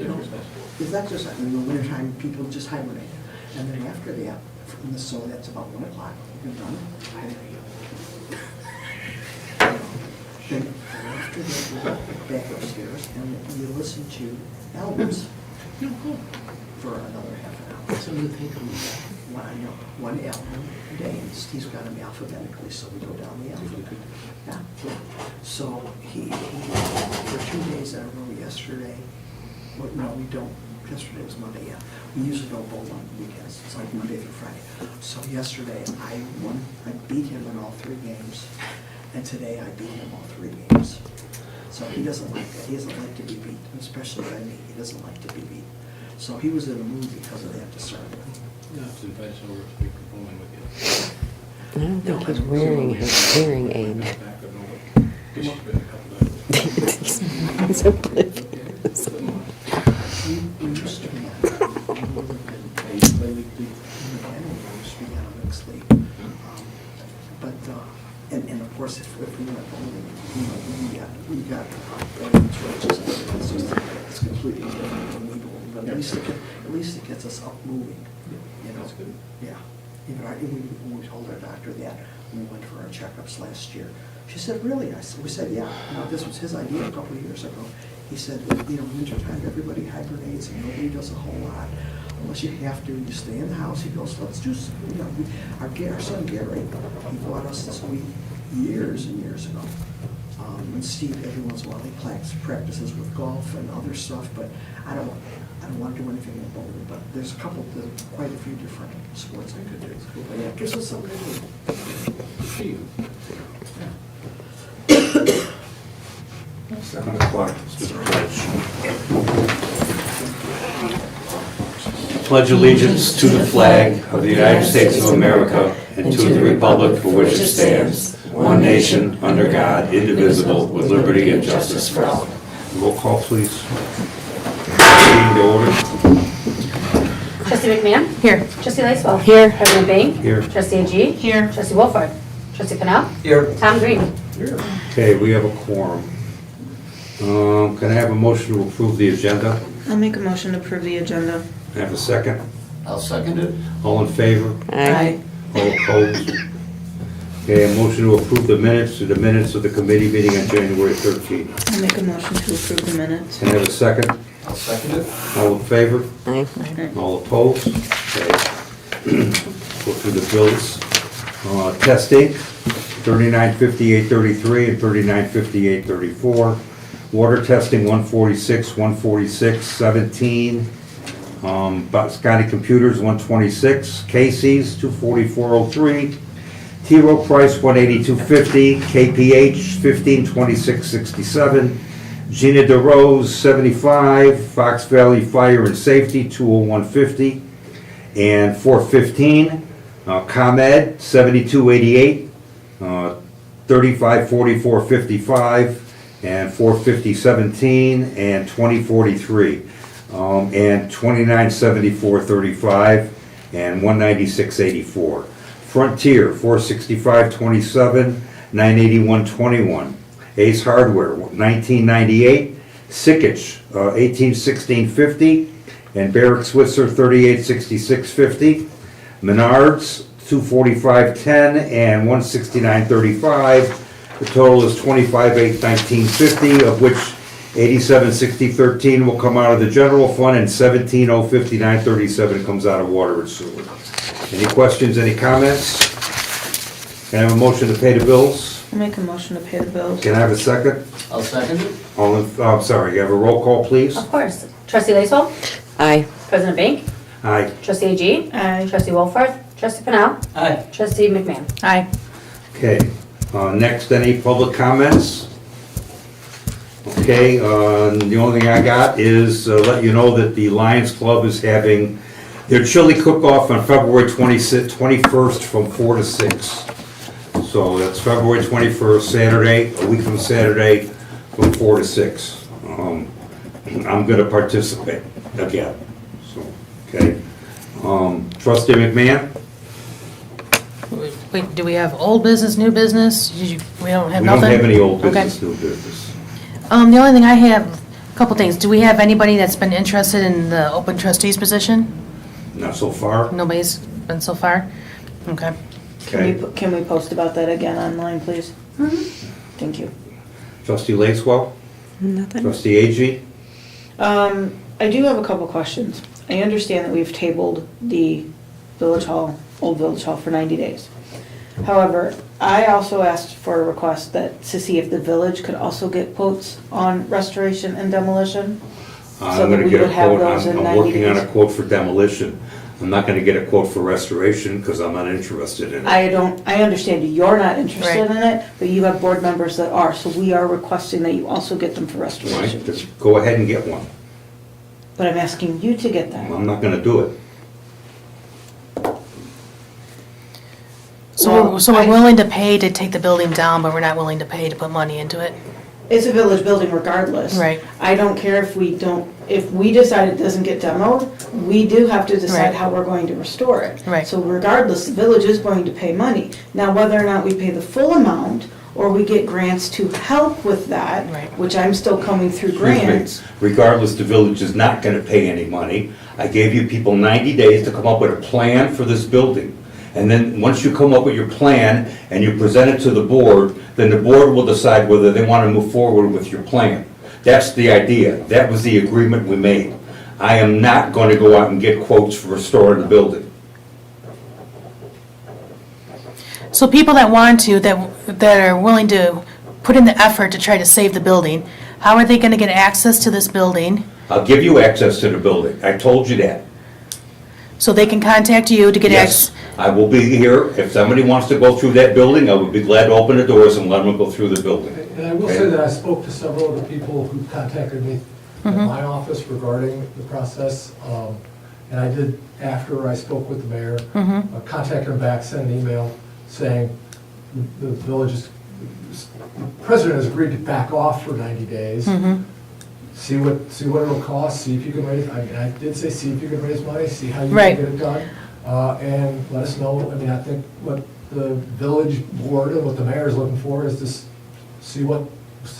You know, because that's just, in the wintertime, people just hibernate. And then after that, so that's about 1 o'clock, you're done. Then after that, you go back upstairs and you listen to albums for another half an hour. So you think I'm One album a day, and Steve's got them alphabetically, so we go down the alphabet. Yeah. So he for 2 days in a row yesterday, well, no, we don't, yesterday was Monday, yeah. We usually don't bowl on weekends, it's like Monday through Friday. So yesterday, I beat him in all 3 games, and today I beat him all 3 games. So he doesn't like that, he doesn't like to be beat, especially by me, he doesn't like to be beat. So he was in a mood because of that discernment. You have to invite us over to speak bowling with you. I don't think he's wearing his hearing aid. Back up over. Guess you've been a couple of He's oblivious. We used to be on, we used to be on a mixed league. But, and of course, if we went bowling, we got veterans races, it's completely different than we bowl. But at least it gets us up moving, you know? That's good. Yeah. Even when we told our doctor that, when we went for our checkups last year, she said, really? We said, yeah. You know, this was his idea a couple of years ago. He said, wintertime, everybody hibernates and nobody does a whole lot. Unless you have to, you stay in the house. He goes, let's do some, our son Gary, he bought us this weed years and years ago. And Steve, every once in a while, he practices with golf and other stuff, but I don't want to do anything with bowling, but there's quite a few different sports I could do. But yeah, it gives us something to do. See you. 7 o'clock. Pledge allegiance to the flag of the United States of America and to the republic for which it stands, one nation, under God, indivisible, with liberty and justice for all. Roll call, please. Meeting to order. Trustee McMahon? Here. Trustee Lacewell? Here. President Bing? Here. Trustee Agee? Here. Trustee Wolford? Trustee Pennell? Here. Tom Green? Okay, we have a quorum. Can I have a motion to approve the agenda? I'll make a motion to approve the agenda. I have a second. I'll second it. All in favor? Aye. All opposed? Okay, a motion to approve the minutes of the committee meeting on January 13th. I'll make a motion to approve the minutes. Can I have a second? I'll second it. All in favor? Aye. All opposed? Okay. Go through the bills. Testing, 3958.33 and 3958.34. Water testing, 146, 146, 17. Scotty Computers, 126. Casey's, 244.03. T-Row Price, 182.50. KPH, 1526.67. Gina DeRose, 75. Fox Valley Fire and Safety, 201.50 and 415. ComEd, 72.88. 3544.55 and 450.17 and 2043. And 2974.35 and 196.84. Frontier, 465.27, 981.21. Ace Hardware, 1998. Sickich, 1816.50, and Barrick Switzer, 3866.50. Menards, 245.10 and 169.35. The total is 25,819.50, of which 8760.13 will come out of the general fund and 17,059.37 comes out of water and sewer. Any questions, any comments? Can I have a motion to pay the bills? I'll make a motion to pay the bills. Can I have a second? I'll second it. I'm sorry, you have a roll call, please? Of course. Trustee Lacewell? Aye. President Bing? Aye. Trustee Agee? Aye. Trustee Wolford? Trustee Pennell? Aye. Trustee McMahon? Aye. Okay, next, any public comments? Okay, the only thing I got is let you know that the Lions Club is having their chili cook-off on February 21st from 4 to 6. So that's February 21st, Saturday, a week from Saturday, from 4 to 6. I'm gonna participate again, so, okay. Trustee McMahon? Wait, do we have old business, new business? We don't have We nothing? don't have any old Okay. business, new business. The only thing I have, Couple things. Do we have anybody that's been interested in the open trustees position? Not so far. Nobody's been so far? Okay. Okay. Can we post about that again online, please? Thank you. Trustee Lacewell? Nothing. Trustee Agee? I do have a couple questions. I understand that we've tabled the Village Hall, Old Village Hall for 90 days. However, I also asked for a request to see if the village could also get quotes on restoration and demolition. So I'm that gonna we get a would have quote, those in I'm 90 working on a days. quote for demolition. I'm not gonna get a quote for restoration, because I'm not interested in it. I understand you're not interested Right. in it, but you have board members that are, so we are requesting that you also get them for Right, restoration. just go ahead and get one. But I'm asking you to get that. I'm not gonna do it. Well, So we're I- willing to pay to take the building down, but we're not willing to pay to put money into it? It's a village building regardless. Right. I don't care if we decide it doesn't get demoed, we do have to decide Right. how we're going to restore it. Right. So regardless, the village is going to pay money. Now, whether or not we pay the full amount, or we get grants to help with that, Right. which I'm still coming through Excuse me. grants. Regardless, the village is not gonna pay any money. I gave you people 90 days to come up with a plan for this building. And then, once you come up with your plan and you present it to the board, then the board will decide whether they wanna move forward with your plan. That's the idea. That was the agreement we made. I am not gonna go out and get quotes for restoring the building. So people that want to, that are willing to put in the effort to try to save the building, how are they gonna get access to this building? I'll give you access to the building. I told you that. So they can contact you to get Yes, access? I will be here. If somebody wants to go through that building, I would be glad to open the doors and let them go through the building. And I will say that I spoke to several of the people who contacted me at my office regarding the process. And I did, after I spoke with the mayor, contact him back, send an email saying the village's, the president has agreed to back off for 90 days. See what it'll cost, see if you can raise, I did say, see if you can raise money, see how you can Right. get it done. And let us know, I mean, I think what the village board and what the mayor is looking for is to see what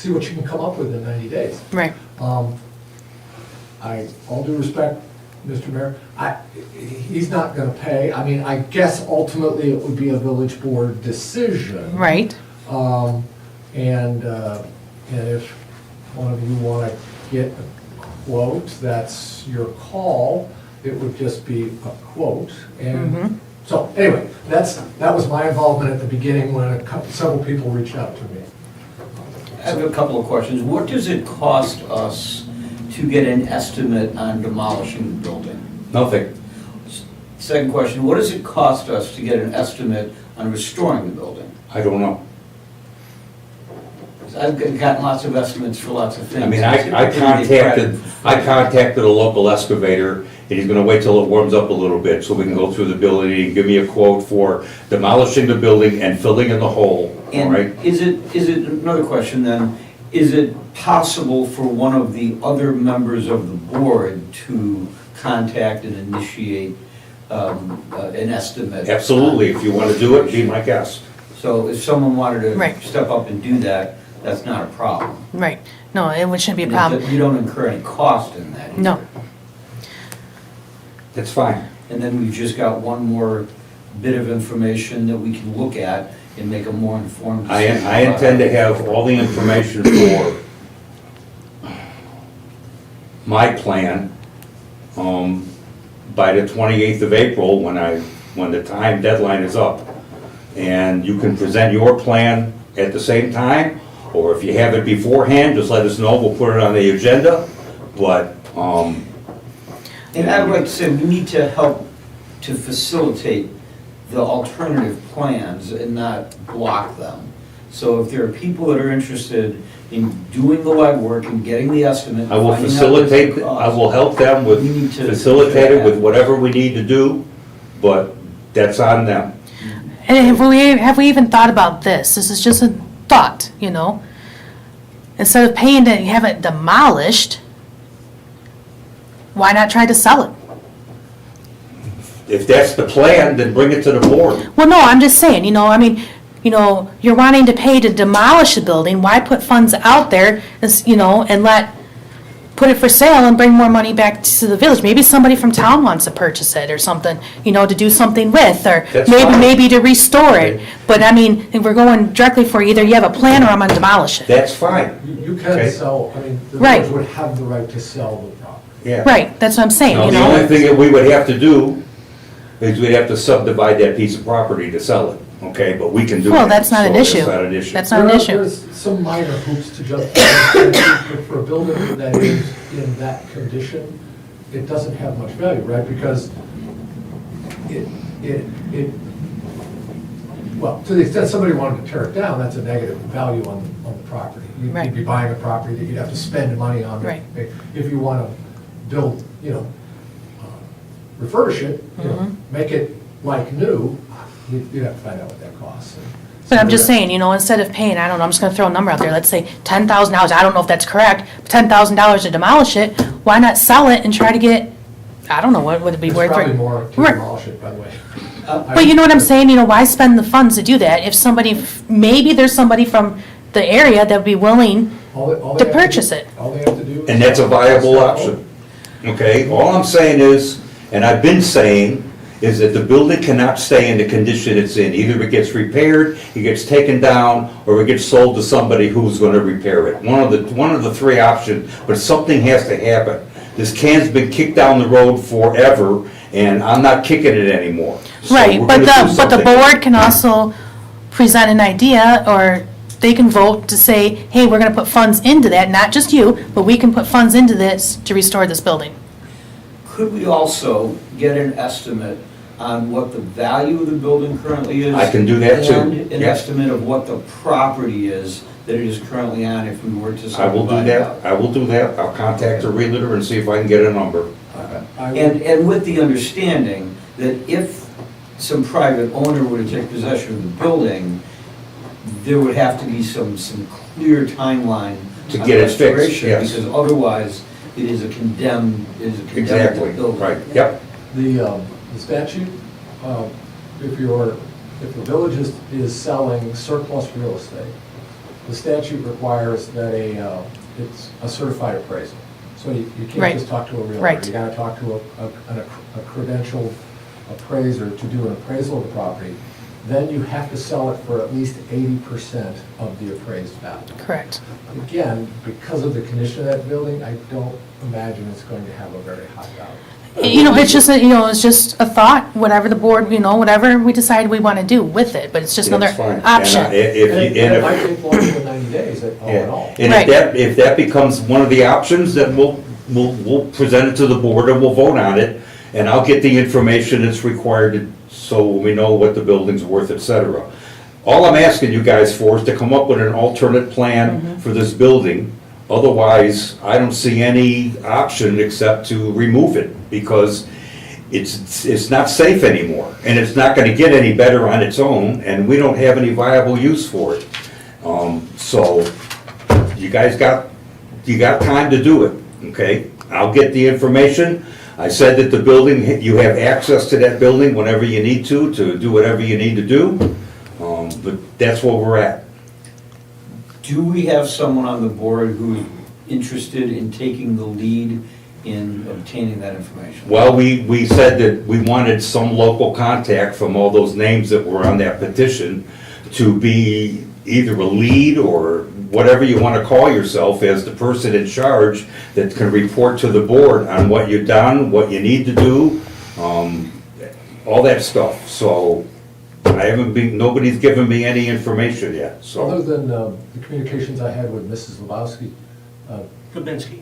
you can come up with in 90 days. Right, All due respect, Mr. Mayor, he's not gonna pay, I mean, I guess ultimately it would be a village board decision. right. And if one of you wanna get a quote, that's your call, it would just be a quote. And so, anyway, that was my involvement at the beginning when several people reached out to me. I have a couple of questions. What does it cost us to get an estimate on demolishing the building? Nothing. Second question, what does it cost us to get an estimate on restoring the building? I don't know. I've gotten lots of estimates for lots of things. I mean, I contacted a local excavator, and he's gonna wait till it warms up a little bit so we can go through the building and give me a quote for demolishing the building and filling in the hole, all right? And is it, another question then, is it possible for one of the other members of the board to contact and initiate an estimate? Absolutely, if you wanna do it, be my guest. So if someone wanted Right. to step up and do that, that's not a problem. Right. No, it shouldn't be a And problem. You don't incur any cost in that. No. either. That's fine. And then we've just got one more bit of information that we can look at and make a more informed decision. I intend to have all the information for my plan, by the 28th of April, when the time deadline is up. And you can present your plan at the same time, or if you have it beforehand, just let us know, we'll put it on the agenda. But, And I would like to say, we need to help to facilitate the alternative plans and not block them. So if there are people that are interested in doing the legwork and getting the estimate. I will finding out what facilitate, it's gonna I cost, will help them with, We need to facilitate it do with that. whatever we need to do, but that's on them. And have we even thought about this? This is just a thought, you know? Instead of paying to have it demolished, why not try to sell it? If that's the plan, then bring it to the board. Well, no, I'm just saying, you know, I mean, you know, you're wanting to pay to demolish the building, why put funds out there, you know, and let put it for sale and bring more money back to the village. Maybe somebody from town wants to purchase it or something, to do something with, or That's fine. maybe to restore it. But I mean, if we're going directly for either you have a plan or I'm gonna demolish it. That's fine. You can Okay. sell, I mean, the Right. village would have the right to sell the property. Yeah. Right, that's what I'm saying, Now, you the know? only thing that we would have to do is we'd have to subdivide that piece of property to sell it, okay? But we can do that. Well, that's not an so issue. That's not an issue. That's not an issue. There's some minor hoops to jump through, but for a building that is in that condition, it doesn't have much value, right? Because well, to the extent somebody wanted to tear it down, that's a negative value on the property. Right. You'd be buying a property that you'd have to spend money on. Right. If you want to build, refurbish it, make it like new, you'd have to find out what that costs. But I'm just saying, instead of paying, I don't know, I'm just gonna throw a number out there, let's say $10,000, I don't know if that's correct, $10,000 to demolish it, why not sell it and try to get, I don't know, what would it be It's worth? probably more to Right. demolish it, by the way. But you know what I'm saying, why spend the funds to do that if somebody, maybe there's somebody from the area that would be willing All to they have purchase do- it. All they have to do is. And that's a viable option, okay? All I'm saying is, and I've been saying, is that the building cannot stay in the condition it's in. Either it gets repaired, it gets taken down, or it gets sold to somebody who's gonna repair it. One of the three options, but something has to happen. This can's been kicked down the road forever, and I'm not kicking it anymore. So Right, we're but gonna do the something. board can also present an idea, or they can vote to say, hey, we're gonna put funds into that, not just you, but we can put funds into this to restore this building. Could we also get an estimate on what the value of the building currently is? I can do that too, And an yeah. estimate of what the property is that it is currently on if we were to I will do subdivide that, out? I will do that. I'll contact the realtor and see if I can get a number. I would- And with the understanding that if some private owner were to take possession of the building, there would have to be some clear timeline To on get it fixed, restoration, yes. because otherwise, it is a condemned Exactly, building. right, yep. The statute, if the village is selling surplus real estate, the statute requires that it's a certified appraisal. So you Right. can't just talk to a realtor. Right. You gotta talk to a credentialed appraiser to do an appraisal of the property. Then you have to sell it for at least 80% of the appraised value. Correct. Again, because of the condition of that building, I don't imagine it's going to have a very high value. It's just a thought, whatever the board, whatever we decide we wanna do with it, but it's just another That's fine. And option. And and it might if, take longer than 90 days, all in all. and Right. if that becomes one of the options, then we'll present it to the board and we'll vote on it. And I'll get the information that's required so we know what the building's worth, et cetera. All I'm asking you guys for is to come up with an alternate plan for this building. Otherwise, I don't see any option except to remove it because it's not safe anymore. And it's not gonna get any better on its own, and we don't have any viable use for it. So, you guys got time to do it, okay? I'll get the information. I said that the building, you have access to that building whenever you need to do whatever you need to do. But that's where we're at. Do we have someone on the board who's interested in taking the lead in obtaining that information? Well, we said that we wanted some local contact from all those names that were on that petition to be either a lead or whatever you want to call yourself as the person in charge that can report to the board on what you've done, what you need to do, all that stuff. So nobody's given me any information yet, Other so. than the communications I had with Mrs. Lebowski, Kubinsky,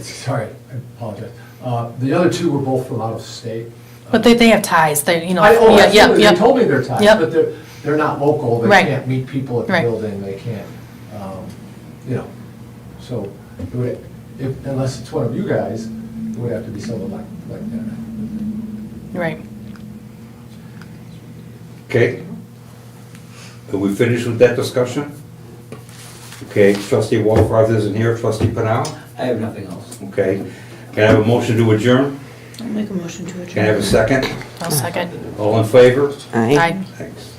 sorry, I apologize. The other two were both from out of state. But they have ties, Oh, yeah, absolutely, they yeah. told me they're tied, Yep. but they're not local, they Right. can't meet people at the Right. building, they can't, so, it would, unless it's one of you guys, it would have to be someone like that. Right. Okay? Are we finished with that discussion? Okay, trustee Walfroth isn't here, trustee Panal? I have nothing else. Okay. Can I have a motion to adjourn? I'll make a motion to adjourn. Can I have a second? I'll second. All in favor? Aye. Aye. Thanks.